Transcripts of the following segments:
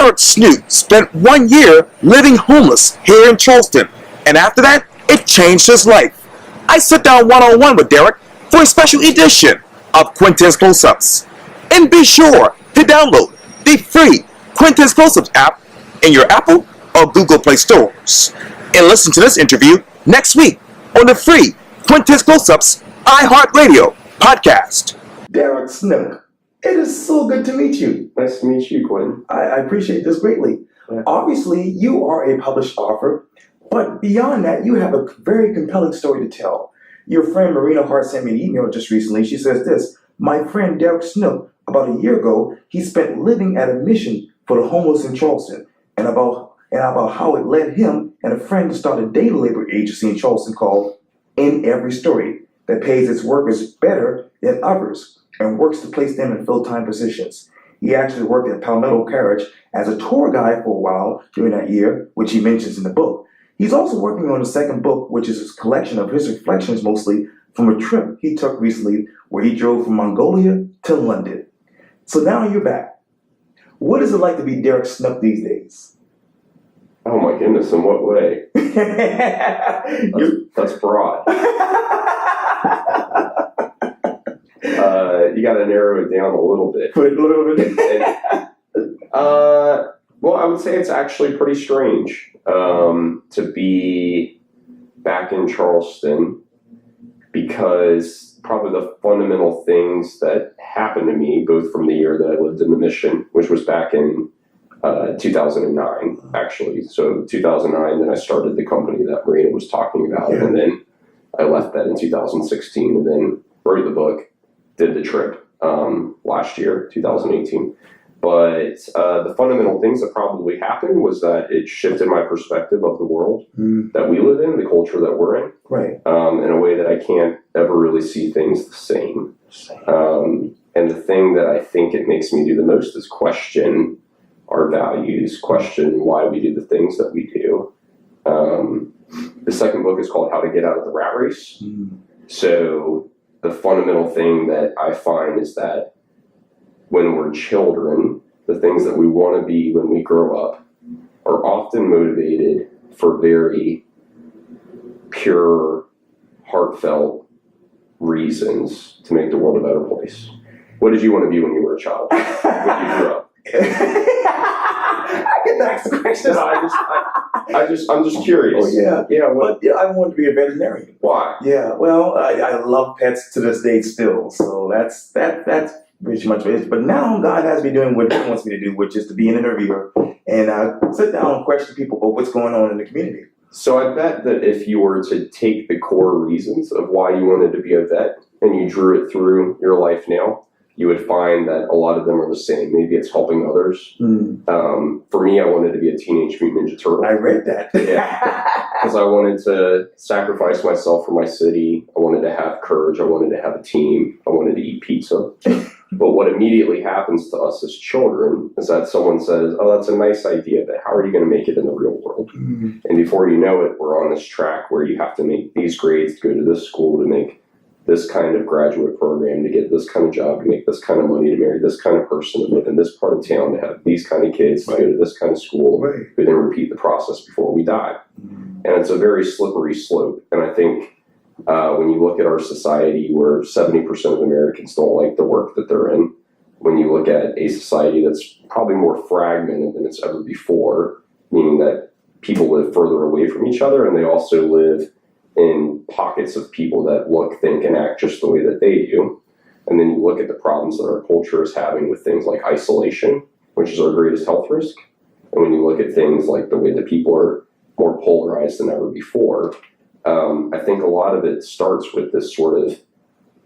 Derek Snook spent 1 year living homeless here in Charleston, and after that, it changed his life. I sit down one-on-one with Derek for a special edition of Quintin's Close-Ups. And be sure to download the free Quintin's Close-Ups app in your Apple or Google Play stores. And listen to this interview next week on the free Quintin's Close-Ups iHeartRadio podcast. Derek Snook, it is so good to meet you. Nice to meet you, Quintin. I appreciate this greatly. Yeah. Obviously, you are a published author, but beyond that, you have a very compelling story to tell. Your friend Marina Hart sent me an email just recently. She says this: my friend Derek Snook, about a year ago, he spent living at a mission for the homeless in Charleston, and about how it led him and a friend to start a day labor agency in Charleston called In Every Story that pays its workers better than others and works to place them in full-time positions. He actually worked at Palmetto Carriage as a tour guide for a while during that year, which he mentions in the book. He's also working on the second book, which is a collection of his reflections mostly from a trip he took recently where he drove from Mongolia to London. So now you're back. What is it like to be Derek Snook these days? Oh my goodness, in what way? That's broad. You got to narrow it down a little bit. Well, I would say it's actually pretty strange to be back in Charleston, because probably the fundamental things that happened to me, both from the year that I lived in the mission, which was back in 2009, actually. So 2009, then I started the company that Marina was talking about, and then I left that in 2016, and then wrote the book, did the trip last year, 2018. But the fundamental things that probably happened was that it shifted my perspective of the world that we live in, the culture that we're in, in a way that I can't ever really see things the same. And the thing that I think it makes me do the most is question our values, question why we do the things that we do. The second book is called How to Get Out of the Rat Race. So the fundamental thing that I find is that when we're children, the things that we want to be when we grow up are often motivated for very pure, heartfelt reasons to make the world a better place. What did you want to be when you were a child? When you grew up? I get to ask the question. No, I'm just curious. Oh yeah. What? But I wanted to be a veterinarian. Why? Yeah. Well, I love pets to this day still. So that's pretty much it. But now God has me doing what He wants me to do, which is to be an interviewer and sit down and question people about what's going on in the community. So I bet that if you were to take the core reasons of why you wanted to be a vet and you drew it through your life now, you would find that a lot of them are the same. Maybe it's helping others. For me, I wanted to be a Teenage Mutant Ninja Turtle. I read that. Because I wanted to sacrifice myself for my city. I wanted to have courage. I wanted to have a team. I wanted to eat pizza. But what immediately happens to us as children is that someone says, oh, that's a nice idea, but how are you going to make it in the real world? And before you know it, we're on this track where you have to make these grades to go to this school, to make this kind of graduate program, to get this kind of job, to make this kind of money, to marry this kind of person, to live in this part of town, to have these kind of kids, to go to this kind of school, who then repeat the process before we die. And it's a very slippery slope. And I think when you look at our society where 70% of Americans don't like the work that they're in, when you look at a society that's probably more fragmented than it's ever before, meaning that people live further away from each other and they also live in pockets of people that look, think, and act just the way that they do. And then you look at the problems that our culture is having with things like isolation, which is our greatest health risk. And when you look at things like the way that people are more polarized than ever before, I think a lot of it starts with this sort of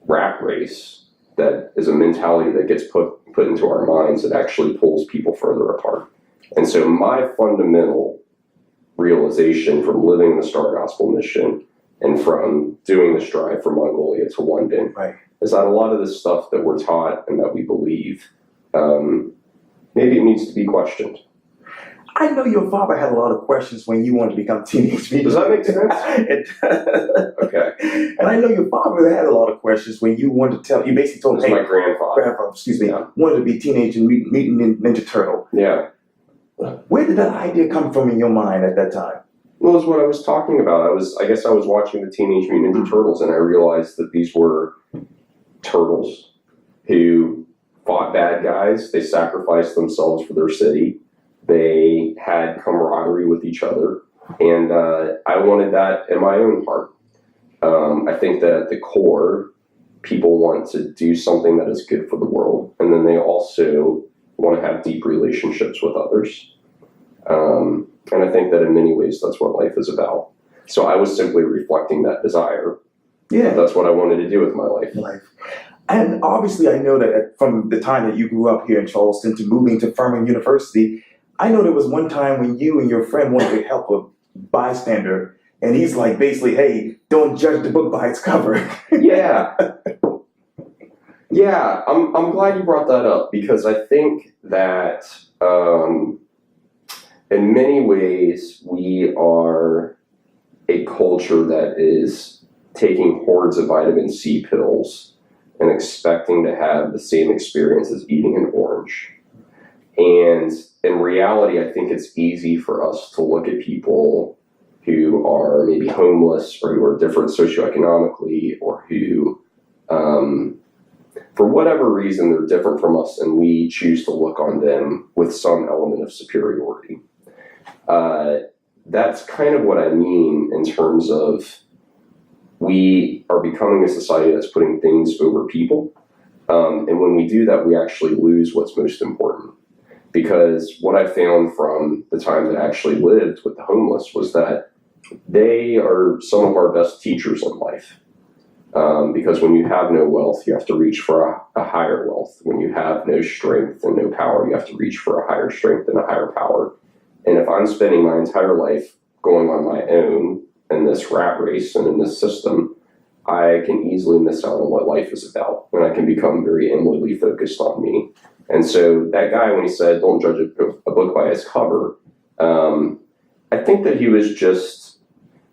rat race that is a mentality that gets put into our minds that actually pulls people further apart. And so my fundamental realization from living the Star Gospel mission and from doing this drive from Mongolia to London is that a lot of this stuff that we're taught and that we believe, maybe it needs to be questioned. I know your father had a lot of questions when you wanted to become Teenage Mutant. Does that make sense? It does. Okay. And I know your father had a lot of questions when you wanted to you basically told him, my grandfather. Wanted to be Teenage Mutant Ninja Turtle. Yeah. Where did that idea come from in your mind at that time? Well, is what I was talking about. I guess I was watching the Teenage Mutant Ninja Turtles, and I realized that these were turtles who fought bad guys. They sacrificed themselves for their city. They had camaraderie with each other, and I wanted that in my own heart. I think that at the core, people want to do something that is good for the world, and then they also want to have deep relationships with others. And I think that in many ways, that's what life is about. So I was simply reflecting that desire. Yeah. That's what I wanted to do with my life. And obviously, I know that from the time that you grew up here in Charleston to moving to Furman University, I know there was one time when you and your friend wanted to help a bystander, and he's like, basically, hey, don't judge the book by its cover. Yeah. Yeah, I'm glad you brought that up, because I think that in many ways we are a culture that is taking hordes of vitamin C pills and expecting to have the same experience as eating an orange. And in reality, I think it's easy for us to look at people who are maybe homeless or who are different socioeconomically, or who, for whatever reason, they're different from us, and we choose to look on them with some element of superiority. That's kind of what I mean in terms of we are becoming a society that's putting things over people. And when we do that, we actually lose what's most important. Because what I found from the time that I actually lived with the homeless was that they are some of our best teachers in life. Because when you have no wealth, you have to reach for a higher wealth. When you have no strength and no power, you have to reach for a higher strength and a higher power. And if I'm spending my entire life going on my own in this rat race and in this system, I can easily miss out on what life is about. And I can become very inwardly focused on me. And so that guy, when he said, don't judge a book by its cover, I think that he was just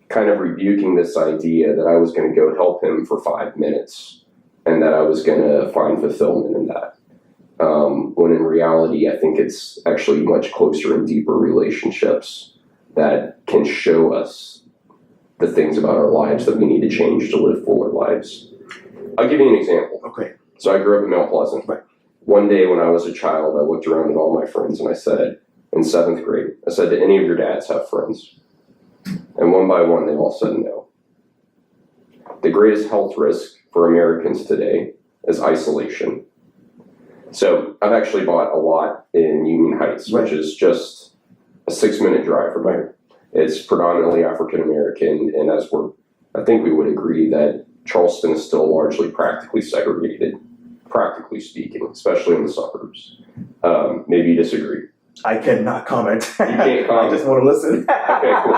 kind of rebuking this idea that I was going to go help him for 5 minutes and that I was going to find fulfillment in that. When in reality, I think it's actually much closer and deeper relationships that can show us the things about our lives that we need to change to live fuller lives. I'll give you an example. Okay. So I grew up in Mount Pleasant. Right. One day when I was a child, I looked around at all my friends and I said, in 7th grade, I said, do any of your dads have friends? And one by one, they all said no. The greatest health risk for Americans today is isolation. So I've actually bought a lot in Union Heights, Right. which is just a 6-minute drive from here. It's predominantly African American, and I think we would agree that Charleston is still largely practically segregated, practically speaking, especially in the suburbs. Maybe you disagree. I cannot comment. You can't comment. I just want to listen. Okay, cool.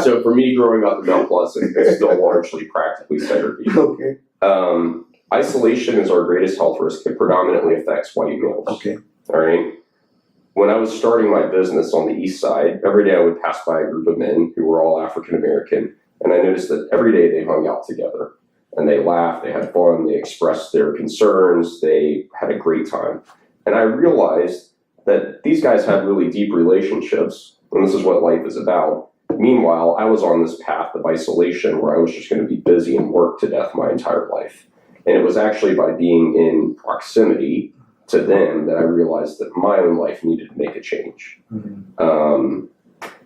So for me, growing up in Mount Pleasant, it's still largely practically segregated. Okay. Isolation is our greatest health risk. It predominantly affects white males. Okay. All right. When I was starting my business on the east side, every day I would pass by a group of men who were all African American, and I noticed that every day they hung out together. And they laughed, they had fun, they expressed their concerns, they had a great time. And I realized that these guys had really deep relationships, and this is what life is about. Meanwhile, I was on this path of isolation where I was just going to be busy and work to death my entire life. And it was actually by being in proximity to them that I realized that my own life needed to make a change. Mm-hmm.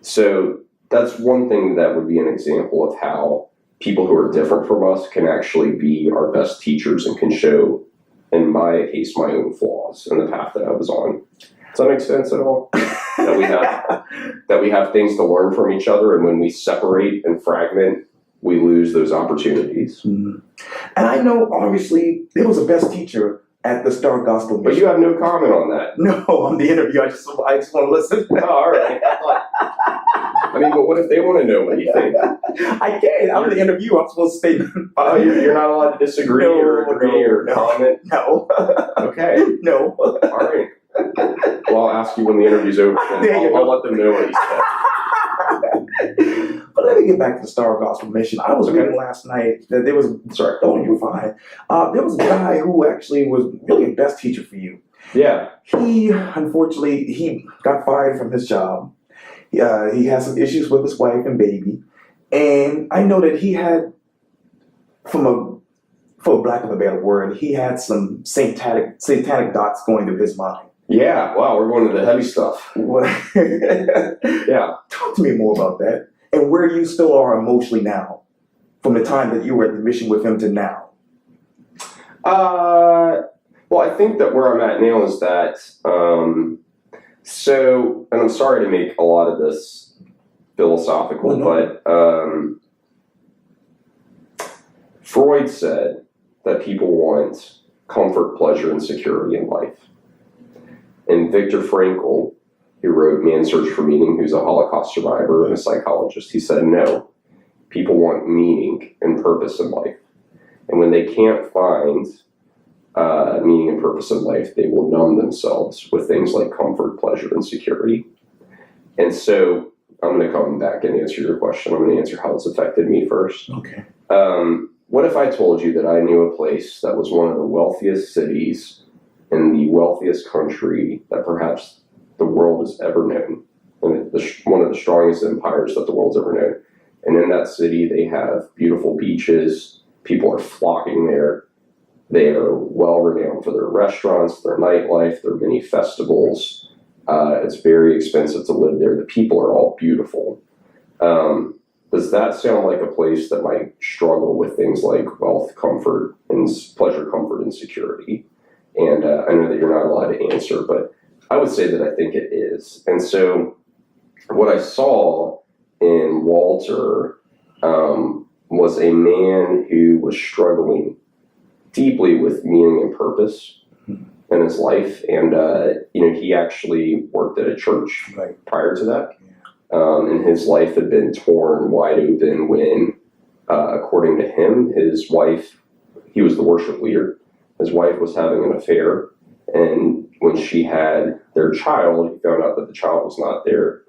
So that's one thing that would be an example of how people who are different from us can actually be our best teachers and can show, in my case, my own flaws in the path that I was on. Does that make sense at all? that we have things to learn from each other, and when we separate and fragment, we lose those opportunities. Mm-hmm. And I know, obviously, there was a best teacher at the Star Gospel Mission. But you have no comment on that. No, on the interview. I just want to listen. Oh, all right. I mean, but what if they want to know what you think? I can't. I'm the interview. I'm supposed to say. Oh, you're not allowed to disagree or agree or comment? No. Okay. No. All right. Well, I'll ask you when the interview's over. I'll let them know what he said. But let me get back to the Star Gospel Mission. I was reading last night that there was, sorry, oh, you're fine. There was a guy who actually was really a best teacher for you. Yeah. He, unfortunately, he got fired from his job. He has some issues with his wife and baby. And I know that he had, for lack of a better word, he had some satanic dots going through his mind. Yeah. Wow, we're going to the heavy stuff. What? Yeah. Talk to me more about that and where you still are emotionally now, from the time that you were at the mission with him to now. Well, I think that where I'm at now is that, and I'm sorry to make a lot of this philosophical, but Freud said that people want comfort, pleasure, and security in life. And Viktor Frankl, who wrote Man's Search for Meaning, who's a Holocaust survivor and a psychologist, he said, no, people want meaning and purpose in life. And when they can't find meaning and purpose in life, they will numb themselves with things like comfort, pleasure, and security. And so I'm going to come back and answer your question. I'm going to answer how it's affected me first. Okay. What if I told you that I knew a place that was one of the wealthiest cities in the wealthiest country that perhaps the world has ever known, and one of the strongest empires that the world's ever known. And in that city, they have beautiful beaches. People are flocking there. They are well renowned for their restaurants, their nightlife, their many festivals. It's very expensive to live there. The people are all beautiful. Does that sound like a place that might struggle with things like wealth, comfort, and pleasure, comfort, and security? And I know that you're not allowed to answer, but I would say that I think it is. And so what I saw in Walter was a man who was struggling deeply with meaning and purpose in his life. And, he actually worked at a church prior to that. And his life had been torn wide open when, according to him, his wife, he was the worship leader, his wife was having an affair. And when she had their child, he found out that the child was not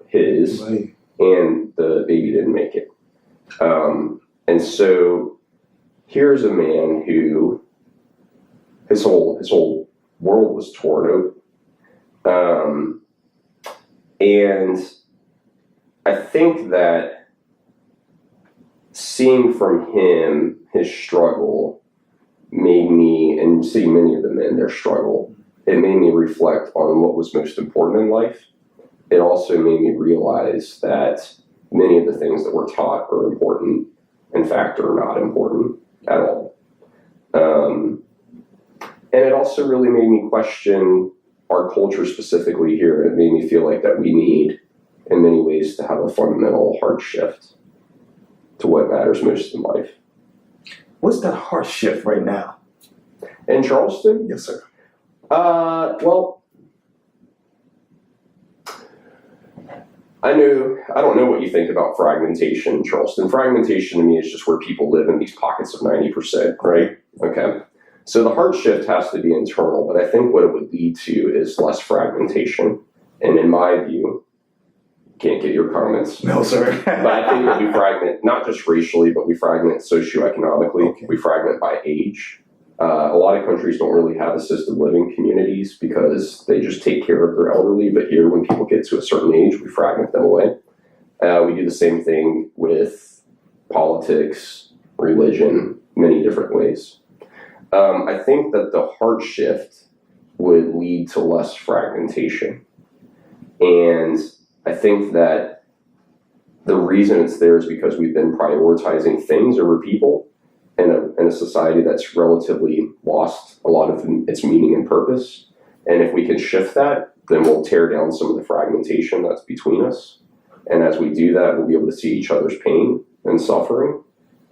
his, and the baby didn't make it. And so here's a man who his whole world was torn open. And I think that seeing from him his struggle made me, and seeing many of the men, their struggle, it made me reflect on what was most important in life. It also made me realize that many of the things that we're taught are important, in fact, are not important at all. And it also really made me question our culture specifically here. It made me feel like that we need, in many ways, to have a fundamental heart shift to what matters most in life. What's that heart shift right now? In Charleston? Yes, sir. Well, I don't know what you think about fragmentation in Charleston. Fragmentation to me is just where people live in these pockets of 90%, right? Okay. So the heart shift has to be internal, but I think what it would lead to is less fragmentation. And in my view, can't get your comments. No, sir. But I think that we fragment, not just racially, but we fragment socioeconomically. Okay. We fragment by age. A lot of countries don't really have assisted living communities because they just take care of their elderly. But here, when people get to a certain age, we fragment them away. We do the same thing with politics, religion, many different ways. I think that the heart shift would lead to less fragmentation. And I think that the reason it's there is because we've been prioritizing things over people in a society that's relatively lost a lot of its meaning and purpose. And if we can shift that, then we'll tear down some of the fragmentation that's between us. And as we do that, we'll be able to see each other's pain and suffering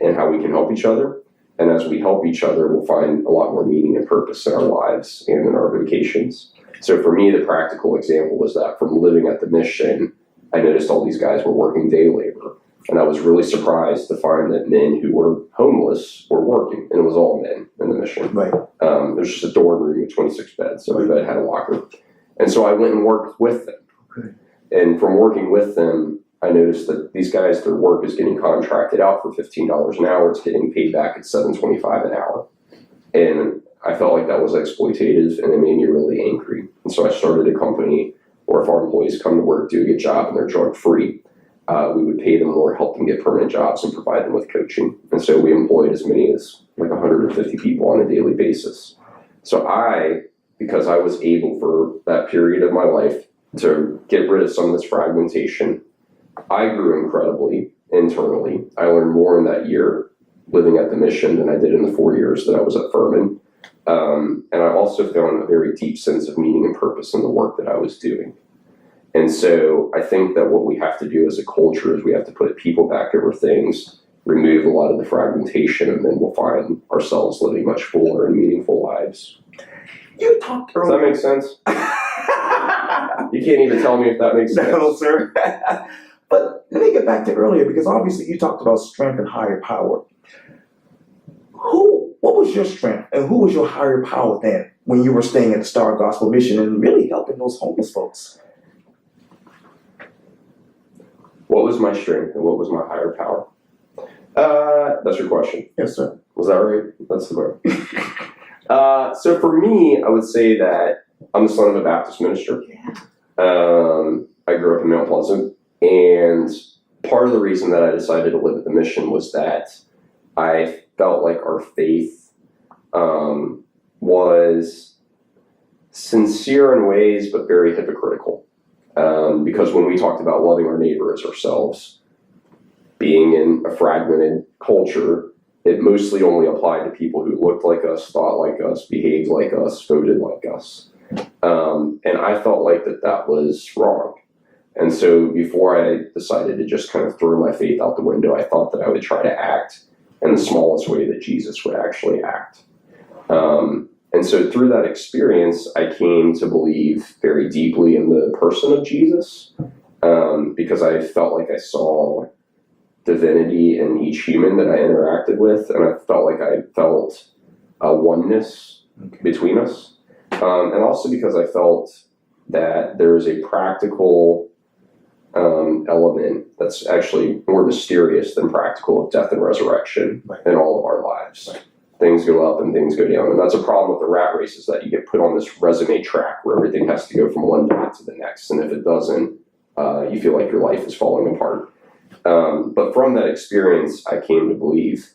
and how we can help each other. And as we help each other, we'll find a lot more meaning and purpose in our lives and in our vocations. So for me, the practical example was that from living at the mission, I noticed all these guys were working day labor. And I was really surprised to find that men who were homeless were working. And it was all men in the mission. Right. There's just a dorm room with 26 beds. So every bed had a locker. And so I went and worked with them. Okay. And from working with them, I noticed that these guys, their work is getting contracted out for $15 an hour. It's getting paid back at $7.25 an hour. And I felt like that was exploitative, and it made me really angry. And so I started a company where if our employees come to work, do a good job, and they're drug free, we would pay them more, help them get permanent jobs, and provide them with coaching. And so we employed as many as like 150 people on a daily basis. So because I was able for that period of my life to get rid of some of this fragmentation, I grew incredibly internally. I learned more in that year living at the mission than I did in the 4 years that I was at Furman. And I also found a very deep sense of meaning and purpose in the work that I was doing. And so I think that what we have to do as a culture is we have to put people back over things, remove a lot of the fragmentation, and then we'll find ourselves living much fuller and meaningful lives. You talked Does earlier. that make sense? You can't even tell me if that makes sense. No, sir. But let me get back to earlier, because obviously you talked about strength and higher power. What was your strength and who was your higher power then when you were staying at the Star Gospel Mission and really helping those homeless folks? What was my strength and what was my higher power? That's your question. Yes, sir. Was that right? That's the word. So for me, I would say that I'm the son of a Baptist minister. I grew up in Mount Pleasant, and part of the reason that I decided to live at the mission was that I felt like our faith was sincere in ways, but very hypocritical. Because when we talked about loving our neighbor as ourselves, being in a fragmented culture, it mostly only applied to people who looked like us, thought like us, behaved like us, voted like us. And I felt like that was wrong. And so before I decided to just kind of throw my faith out the window, I thought that I would try to act in the smallest way that Jesus would actually act. And so through that experience, I came to believe very deeply in the person of Jesus, because I felt like I saw divinity in each human that I interacted with, and I felt like I felt a oneness between us. And also because I felt that there is a practical element that's actually more mysterious than practical of death and resurrection in all of our lives. Things go up and things go down. And that's a problem with the rat race, is that you get put on this resume track where everything has to go from one dot to the next. And if it doesn't, you feel like your life is falling apart. But from that experience, I came to believe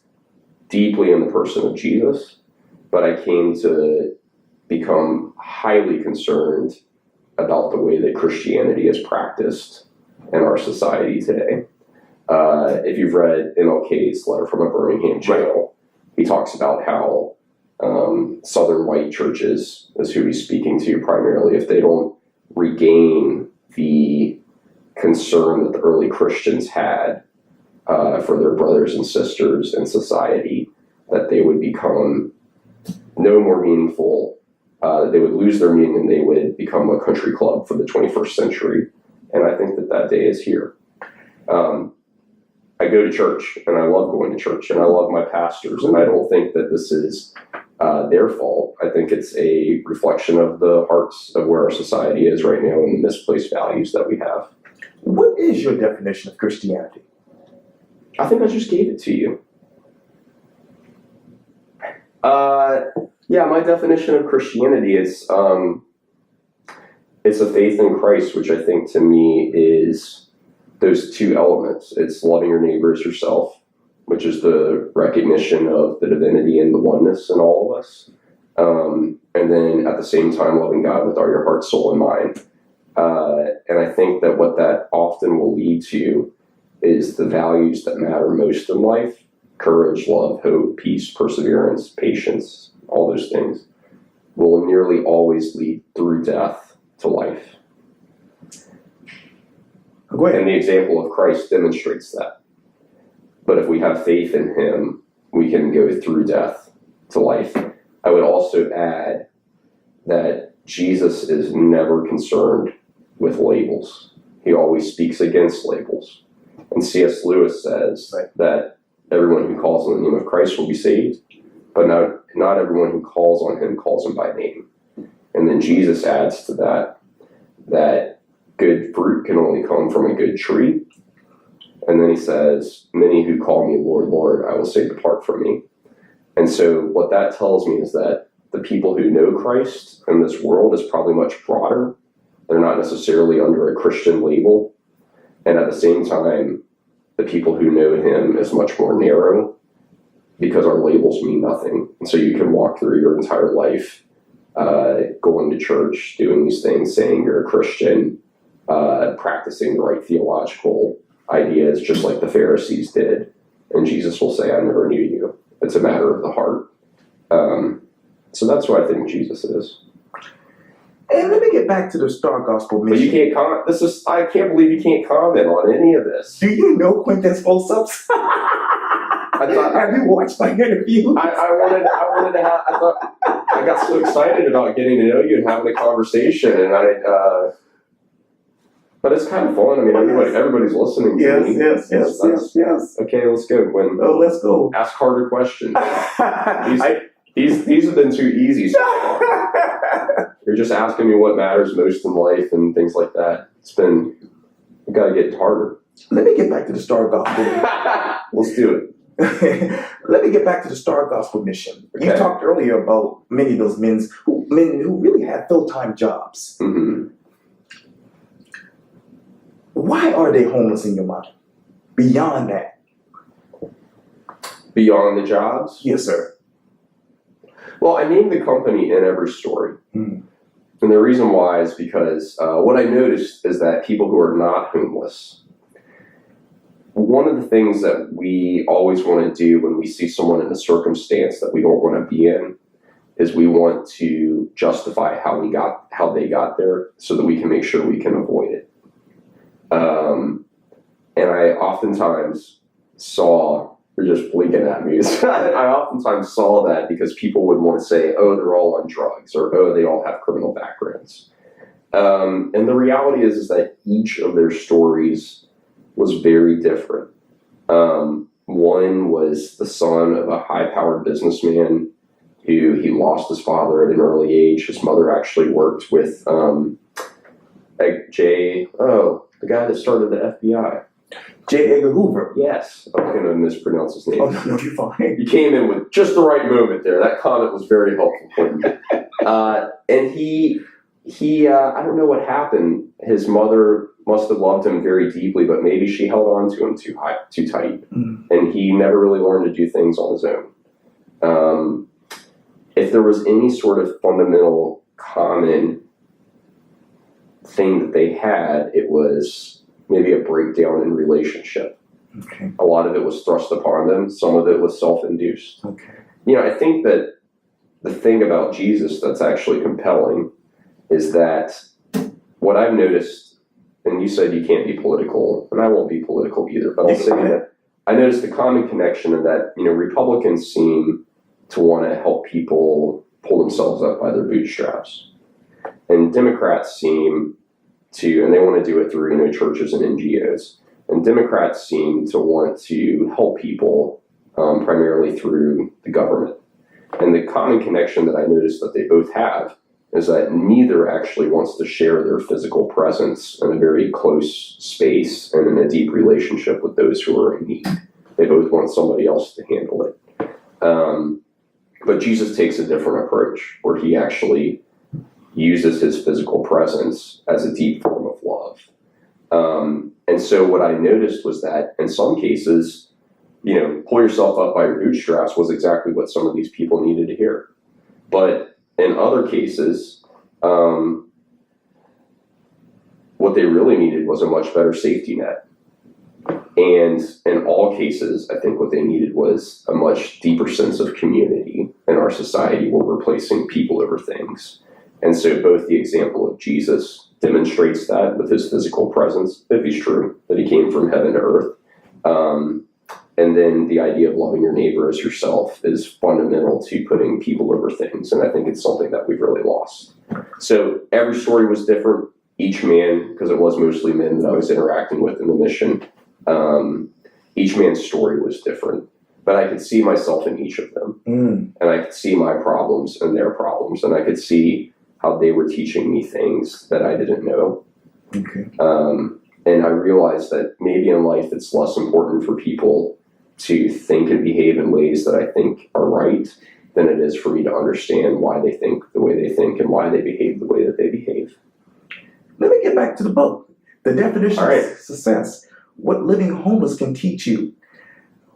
deeply in the person of Jesus, but I came to become highly concerned about the way that Christianity is practiced in our society today. If you've read MLK's Letter from a Birmingham Jail, he talks about how Southern white churches is who he's speaking to primarily. If they don't regain the concern that the early Christians had for their brothers and sisters in society, that they would become no more meaningful, they would lose their meaning, and they would become a country club for the 21st century. And I think that day is here. I go to church, and I love going to church, and I love my pastors, and I don't think that this is their fault. I think it's a reflection of the hearts of where our society is right now and the misplaced values that we have. What is your definition of Christianity? I think I just gave it to you. Yeah, my definition of Christianity is it's a faith in Christ, which I think to me is those two elements. It's loving your neighbor as yourself, which is the recognition of the divinity and the oneness in all of us. And then at the same time, loving God with all your heart, soul, and mind. And I think that what that often will lead to is the values that matter most in life: courage, love, hope, peace, perseverance, patience, all those things will nearly always lead through death to life. Go ahead. And the example of Christ demonstrates that. But if we have faith in him, we can go through death to life. I would also add that Jesus is never concerned with labels. He always speaks against labels. And C.S. Lewis says that everyone who calls on the name of Christ will be saved, but not everyone who calls on him calls him by name. And then Jesus adds to that good fruit can only come from a good tree. And then he says, many who call me Lord, Lord, I will say, depart from me. And so what that tells me is that the people who know Christ in this world is probably much broader. They're not necessarily under a Christian label. And at the same time, the people who know him is much more narrow because our labels mean nothing. And so you can walk through your entire life going to church, doing these things, saying you're a Christian, practicing the right theological ideas just like the Pharisees did. And Jesus will say, I never knew you. It's a matter of the heart. So that's what I think Jesus is. And let me get back to the Star Gospel mission. But you can't comment. I can't believe you can't comment on any of this. Do you know Quintin's close-ups? Have you watched my interview? I wanted to have. I got so excited about getting to know you and having a conversation, and but it's kind of fun. I mean, everybody's listening to me. Yes. Okay, let's go, Quinn. Oh, let's go. Ask harder questions. These have been too easy so far. You're just asking me what matters most in life and things like that. We got to get harder. Let me get back to the Star Gospel. Let's do it. Let me get back to the Star Gospel mission. Okay. You talked earlier about many of those men who really had full-time jobs. Mm-hmm. Why are they homeless in your mind? Beyond that. Beyond the jobs? Yes, sir. Well, I named the company in every story. Mm. And the reason why is because what I noticed is that people who are not homeless, one of the things that we always want to do when we see someone in a circumstance that we don't want to be in is we want to justify how they got there so that we can make sure we can avoid it. And I oftentimes saw, you're just blinking at me, I oftentimes saw that because people would want to say, oh, they're all on drugs, or oh, they all have criminal backgrounds. And the reality is that each of their stories was very different. One was the son of a high-powered businessman who he lost his father at an early age. His mother actually worked with the guy that started the FBI. J. Edgar Hoover. Yes, I was going to mispronounce his name. Oh, no, you're fine. You came in with just the right moment there. That comment was very helpful for me. And he I don't know what happened. His mother must have loved him very deeply, but maybe she held on to him too tight. Mm. And he never really learned to do things on his own. If there was any sort of fundamental common thing that they had, it was maybe a breakdown in relationship. Okay. A lot of it was thrust upon them. Some of it was self-induced. Okay. I think that the thing about Jesus that's actually compelling is that what I've noticed, and you said you can't be political, and I won't be political either, but I'll say that I noticed the common connection in that, Republicans seem to want to help people pull themselves up by their bootstraps. And Democrats seem to, and they want to do it through, churches and NGOs. And Democrats seem to want to help people primarily through the government. And the common connection that I noticed that they both have is that neither actually wants to share their physical presence in a very close space and in a deep relationship with those who are in need. They both want somebody else to handle it. But Jesus takes a different approach where he actually uses his physical presence as a deep form of love. And so what I noticed was that in some cases, pull yourself up by your bootstraps was exactly what some of these people needed to hear. But in other cases, what they really needed was a much better safety net. And in all cases, I think what they needed was a much deeper sense of community in our society where we're placing people over things. And so both the example of Jesus demonstrates that with his physical presence, if he's true, that he came from heaven to earth. And then the idea of loving your neighbor as yourself is fundamental to putting people over things. And I think it's something that we've really lost. So every story was different. Each man, because it was mostly men that I was interacting with in the mission, each man's story was different. But I could see myself in each of them. Mm. And I could see my problems and their problems. And I could see how they were teaching me things that I didn't know. Okay. And I realized that maybe in life it's less important for people to think and behave in ways that I think are right than it is for me to understand why they think the way they think and why they behave the way that they behave. Let me get back to the book. The definition All right. of success. What living homeless can teach you.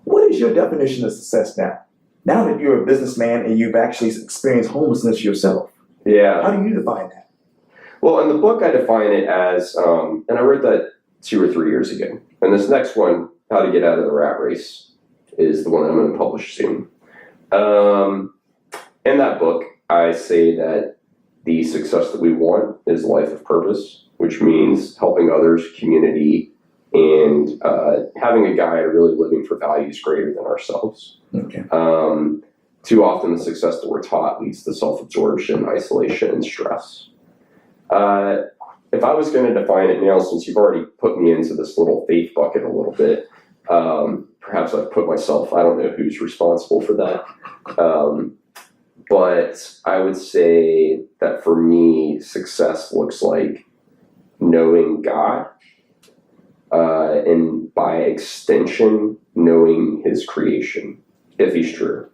What is your definition of success now? Now that you're a businessman and you've actually experienced homelessness yourself, Yeah. how do you define that? Well, in the book, I define it as, and I wrote that 2 or 3 years ago. And this next one, How to Get Out of the Rat Race, is the one I'm going to publish soon. In that book, I say that the success that we want is a life of purpose, which means helping others, community, and having a guide really living for values greater than ourselves. Okay. Too often, the success that we're taught leads to self-absorption, isolation, and stress. If I was going to define it now, since you've already put me into this little faith bucket a little bit, perhaps I've put myself, I don't know who's responsible for that. But I would say that for me, success looks like knowing God, and by extension, knowing his creation, if he's true.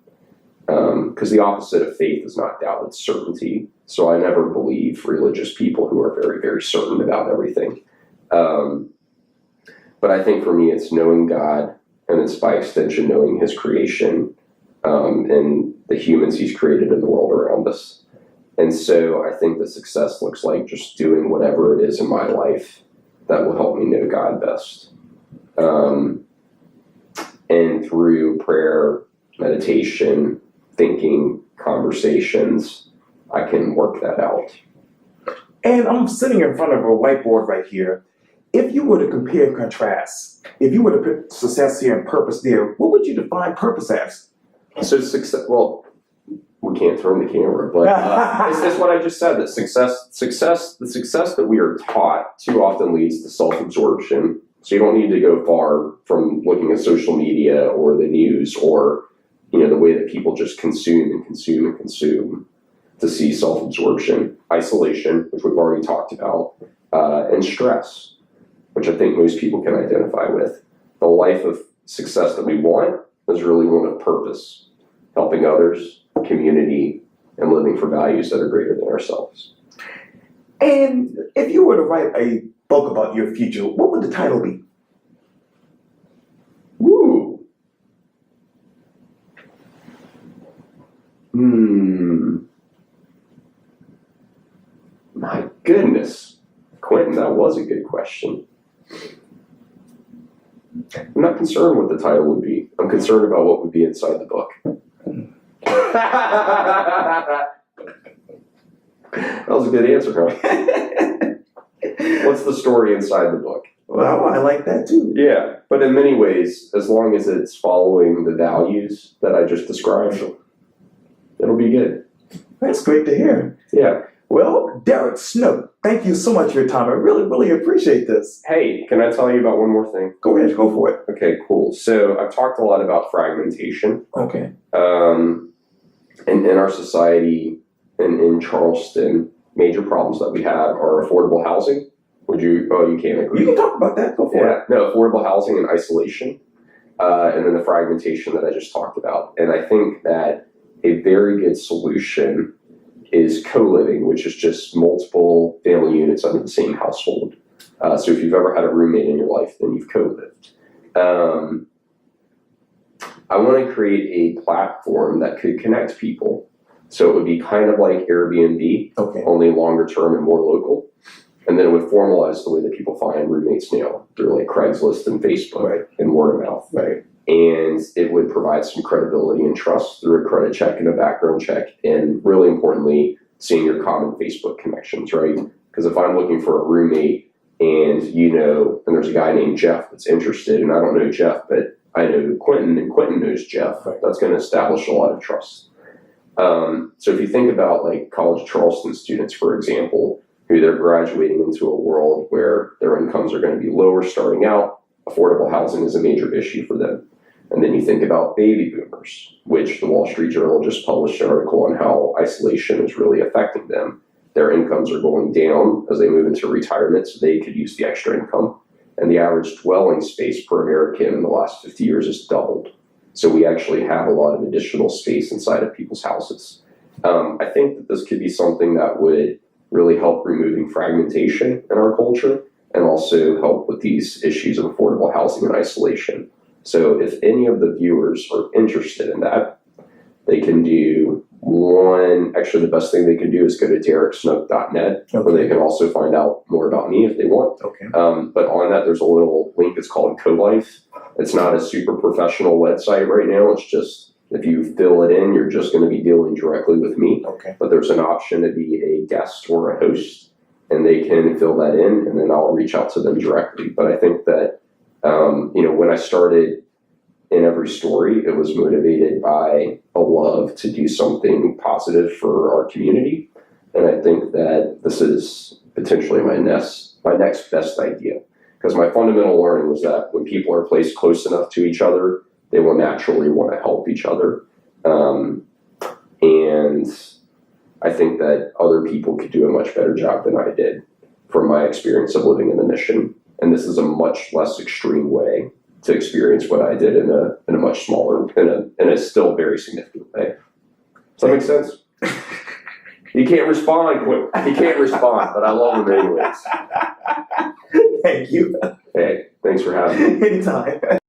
Because the opposite of faith is not doubt, it's certainty. So I never believe religious people who are very, very certain about everything. But I think for me, it's knowing God, and it's by extension knowing his creation, and the humans he's created in the world around us. And so I think that success looks like just doing whatever it is in my life that will help me know God best. And through prayer, meditation, thinking, conversations, I can work that out. And I'm sitting in front of a whiteboard right here. If you were to compare and contrast, if you were to put success here and purpose there, what would you define purpose as? So success, well, we can't turn the camera, but it's what I just said, that the success that we are taught too often leads to self-absorption. So you don't need to go far from looking at social media or the news or, the way that people just consume and consume and consume to see self-absorption, isolation, which we've already talked about, and stress, which I think most people can identify with. The life of success that we want is really one of purpose, helping others, community, and living for values that are greater than ourselves. And if you were to write a book about your future, what would the title be? Woo! My goodness. Quintin, that was a good question. I'm not concerned what the title would be. I'm concerned about what would be inside the book. That was a good answer, huh? What's the story inside the book? Well, I like that too. Yeah, but in many ways, as long as it's following the values that I just described, it'll be good. That's great to hear. Yeah. Well, Derek Snook, thank you so much for your time. I really, really appreciate this. Hey, can I tell you about one more thing? Go ahead, go for it. Okay, cool. So I've talked a lot about fragmentation. Okay. In our society and in Charleston, major problems that we have are affordable housing. You can't agree. You can talk about that. Go for it. No, affordable housing and isolation, and then the fragmentation that I just talked about. And I think that a very good solution is co-living, which is just multiple family units under the same household. So if you've ever had a roommate in your life, then you've co-lived. I want to create a platform that could connect people. So it would be kind of like Airbnb, Okay. only longer term and more local. And then it would formalize the way that people find roommates now through like Craigslist and Facebook, Right. and word of mouth. Right. And it would provide some credibility and trust through a credit check and a background check, and really importantly, seeing your common Facebook connections, right? Because if I'm looking for a roommate and and there's a guy named Jeff that's interested, and I don't know Jeff, but I know Quintin, and Quintin knows Jeff, Right. That's going to establish a lot of trust. So if you think about like College of Charleston students, for example, who they're graduating into a world where their incomes are going to be lower starting out, affordable housing is a major issue for them. And then you think about baby boomers, which the Wall Street Journal just published an article on how isolation is really affecting them. Their incomes are going down as they move into retirement, so they could use the extra income. And the average dwelling space per American in the last 50 years has doubled. So we actually have a lot of additional space inside of people's houses. I think that this could be something that would really help removing fragmentation in our culture and also help with these issues of affordable housing and isolation. So if any of the viewers are interested in that, they can do actually the best thing they can do is go to dereksnook.net, where they can also find out more about me if they want. Okay. But on that, there's a little link that's called Co-Life. It's not a super professional website right now. It's just, if you fill it in, you're just going to be dealing directly with me. Okay. But there's an option to be a guest or a host, and they can fill that in, and then I'll reach out to them directly. But I think that, when I started In Every Story, it was motivated by a love to do something positive for our community. And I think that this is potentially my next best idea. Because my fundamental learning was that when people are placed close enough to each other, they will naturally want to help each other. And I think that other people could do a much better job than I did from my experience of living in the Mission. And this is a much less extreme way to experience what I did in a much smaller, in a still very significant way. Does that make sense? He can't respond, Quintin. He can't respond, but I love him anyways. Thank you. Hey, thanks for having me. Anytime.